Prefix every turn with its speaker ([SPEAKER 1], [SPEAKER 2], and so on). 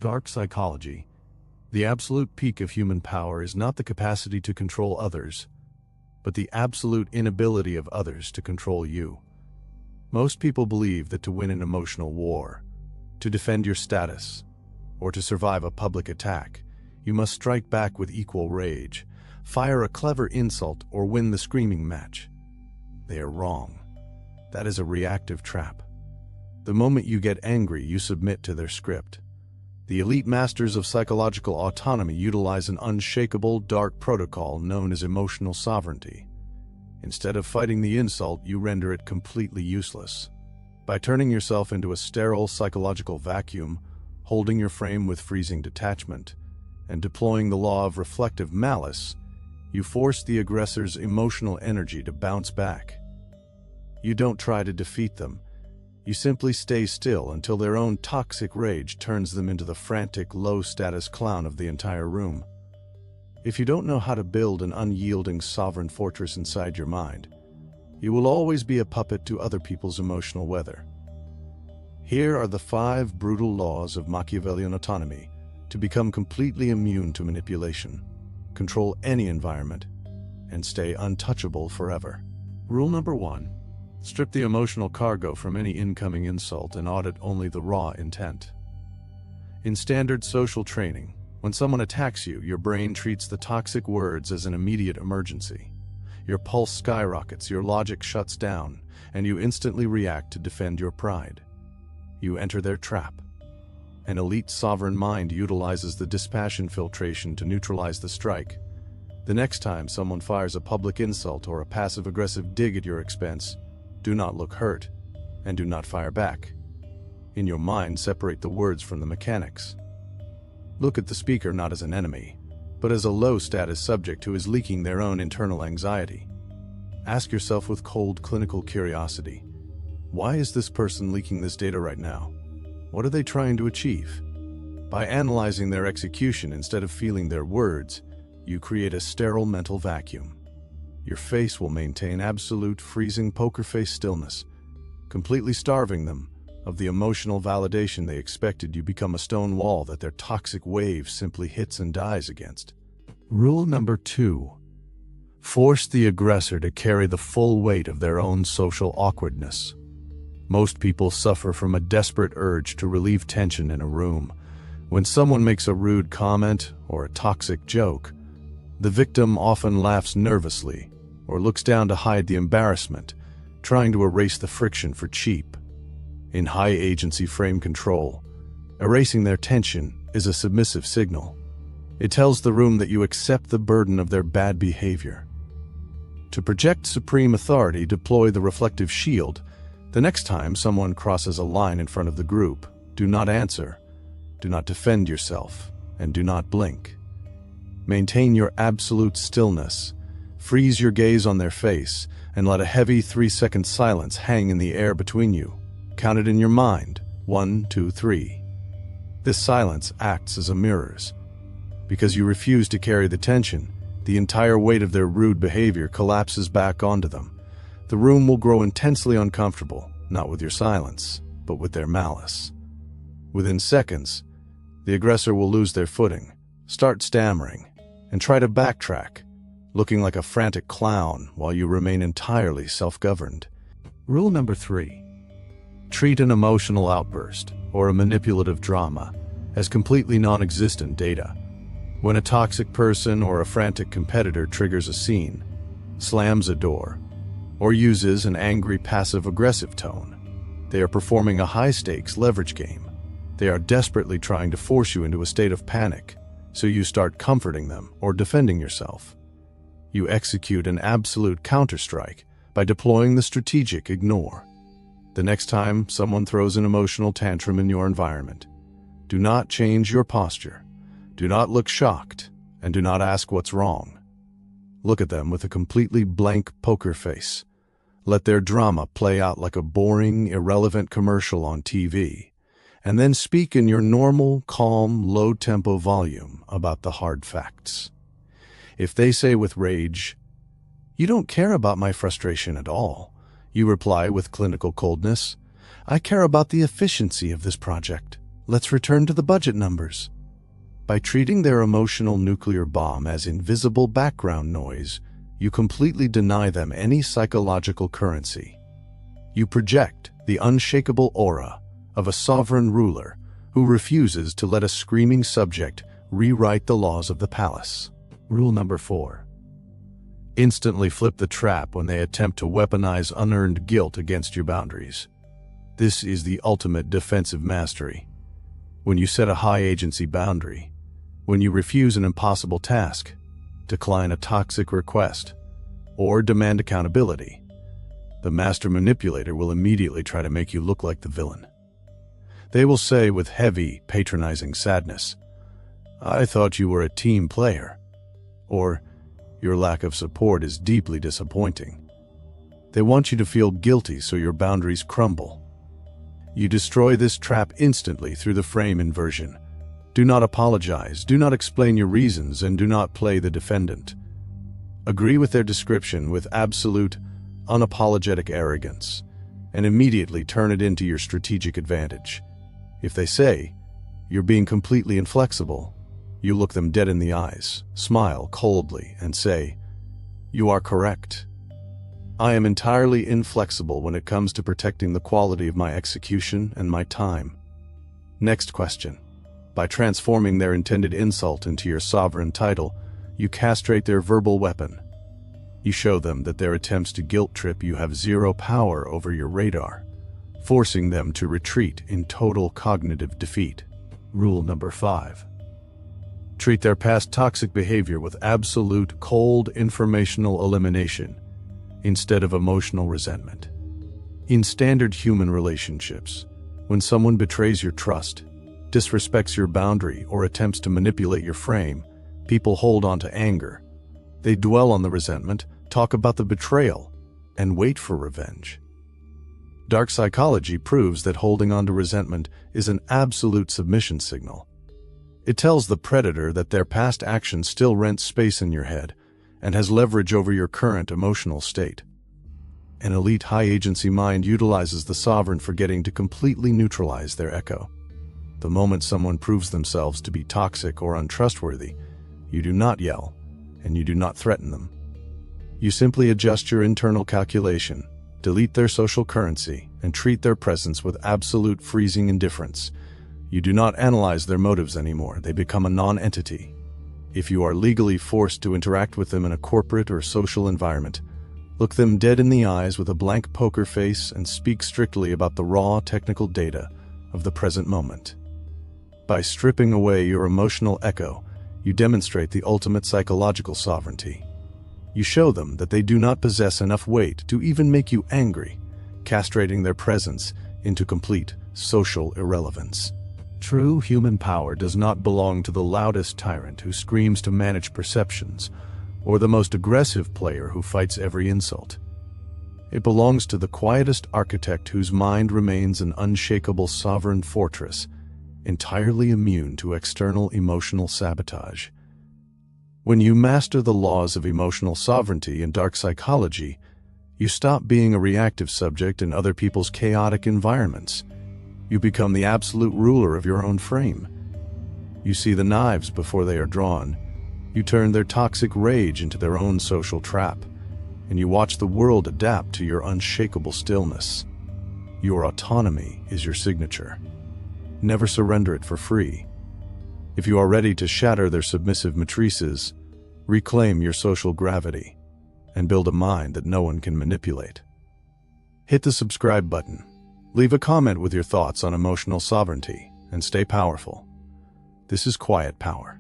[SPEAKER 1] Dark psychology. The absolute peak of human power is not the capacity to control others, but the absolute inability of others to control you. Most people believe that to win an emotional war, to defend your status, or to survive a public attack, you must strike back with equal rage, fire a clever insult, or win the screaming match. They are wrong. That is a reactive trap. The moment you get angry, you submit to their script. The elite masters of psychological autonomy utilize an unshakable, dark protocol known as emotional sovereignty. Instead of fighting the insult, you render it completely useless. By turning yourself into a sterile psychological vacuum, holding your frame with freezing detachment, and deploying the law of reflective malice, you force the aggressor's emotional energy to bounce back. You don't try to defeat them. You simply stay still until their own toxic rage turns them into the frantic, low-status clown of the entire room. If you don't know how to build an unyielding sovereign fortress inside your mind, you will always be a puppet to other people's emotional weather. Here are the 5 brutal laws of Machiavellian autonomy to become completely immune to manipulation, control any environment, and stay untouchable forever. Rule number 1. Strip the emotional cargo from any incoming insult and audit only the raw intent. In standard social training, when someone attacks you, your brain treats the toxic words as an immediate emergency. Your pulse skyrockets, your logic shuts down, and you instantly react to defend your pride. You enter their trap. An elite sovereign mind utilizes the Dispassion filtration to neutralize the strike. The next time someone fires a public insult or a passive-aggressive dig at your expense, do not look hurt, and do not fire back. In your mind, separate the words from the mechanics. Look at the speaker not as an enemy, but as a low-status subject who is leaking their own internal anxiety. Ask yourself with cold clinical curiosity, why is this person leaking this data right now? What are they trying to achieve? By analyzing their execution instead of feeling their words, you create a sterile mental vacuum. Your face will maintain absolute freezing poker face stillness, completely starving them of the emotional validation they expected. You become a stone wall that their toxic wave simply hits and dies against. Rule number 2. Force the aggressor to carry the full weight of their own social awkwardness. Most people suffer from a desperate urge to relieve tension in a room. When someone makes a rude comment or a toxic joke, the victim often laughs nervously or looks down to hide the embarrassment, trying to erase the friction for cheap. In high-agency frame control, erasing their tension is a submissive signal. It tells the room that you accept the burden of their bad behavior. To project supreme authority, deploy the reflective shield. The next time someone crosses a line in front of the group, do not answer, do not defend yourself, and do not blink. Maintain your absolute stillness. Freeze your gaze on their face, and let a heavy 3-second silence hang in the air between you. Count it in your mind. 1, 2, 3. This silence acts as a mirrors. Because you refuse to carry the tension, the entire weight of their rude behavior collapses back onto them. The room will grow intensely uncomfortable, not with your silence, but with their malice. Within seconds, the aggressor will lose their footing, start stammering, and try to backtrack, looking like a frantic clown while you remain entirely self-governed. Rule number 3. Treat an emotional outburst or a manipulative drama as completely non-existent data. When a toxic person or a frantic competitor triggers a scene, slams a door, or uses an angry passive-aggressive tone, they are performing a high-stakes leverage game. They are desperately trying to force you into a state of panic, so you start comforting them or defending yourself. You execute an absolute counterstrike by deploying the strategic ignore. The next time someone throws an emotional tantrum in your environment, do not change your posture, do not look shocked, and do not ask what's wrong. Look at them with a completely blank poker face. Let their drama play out like a boring, irrelevant commercial on TV, and then speak in your normal, calm, low-tempo volume about the hard facts. If they say with rage, "You don't care about my frustration at all," you reply with clinical coldness, "I care about the efficiency of this project. Let's return to the budget numbers. By treating their emotional nuclear bomb as invisible background noise, you completely deny them any psychological currency. You project the unshakable aura of a sovereign ruler who refuses to let a screaming subject rewrite the laws of the palace. Rule number 4. Instantly flip the trap when they attempt to weaponize unearned guilt against your boundaries. This is the ultimate defensive mastery. When you set a high-agency boundary, when you refuse an impossible task, decline a toxic request, or demand accountability, the master manipulator will immediately try to make you look like the villain. They will say with heavy, patronizing sadness, "I thought you were a team player," or "Your lack of support is deeply disappointing." They want you to feel guilty so your boundaries crumble. You destroy this trap instantly through the frame inversion. Do not apologize, do not explain your reasons, and do not play the defendant. Agree with their description with absolute, unapologetic arrogance, and immediately turn it into your strategic advantage. If they say, "You're being completely inflexible," you look them dead in the eyes, smile coldly, and say, "You are correct. I am entirely inflexible when it comes to protecting the quality of my execution and my time." Next question. By transforming their intended insult into your sovereign title, you castrate their verbal weapon. You show them that their attempts to guilt trip you have zero power over your radar, forcing them to retreat in total cognitive defeat. Rule number 5. Treat their past toxic behavior with absolute cold informational elimination instead of emotional resentment. In standard human relationships, when someone betrays your trust, disrespects your boundary, or attempts to manipulate your frame, people hold on to anger. They dwell on the resentment, talk about the betrayal, and wait for revenge. Dark psychology proves that holding on to resentment is an absolute submission signal. It tells the predator that their past actions still rent space in your head and has leverage over your current emotional state. An elite high-agency mind utilizes the sovereign forgetting to completely neutralize their echo. The moment someone proves themselves to be toxic or untrustworthy, you do not yell, and you do not threaten them. You simply adjust your internal calculation, delete their social currency, and treat their presence with absolute freezing indifference. You do not analyze their motives anymore. They become a non-entity. If you are legally forced to interact with them in a corporate or social environment, look them dead in the eyes with a blank poker face and speak strictly about the raw technical data of the present moment. By stripping away your emotional echo, you demonstrate the ultimate psychological sovereignty. You show them that they do not possess enough weight to even make you angry, castrating their presence into complete social irrelevance. True human power does not belong to the loudest tyrant who screams to manage perceptions, or the most aggressive player who fights every insult. It belongs to the quietest architect whose mind remains an unshakable sovereign fortress, entirely immune to external emotional sabotage. When you master the laws of emotional sovereignty in dark psychology, you stop being a reactive subject in other people's chaotic environments. You become the absolute ruler of your own frame. You see the knives before they are drawn. You turn their toxic rage into their own social trap, and you watch the world adapt to your unshakable stillness. Your autonomy is your signature. Never surrender it for free. If you are ready to shatter their submissive matrices, reclaim your social gravity, and build a mind that no one can manipulate. Hit the subscribe button. Leave a comment with your thoughts on emotional sovereignty, and stay powerful. This is Quiet Power.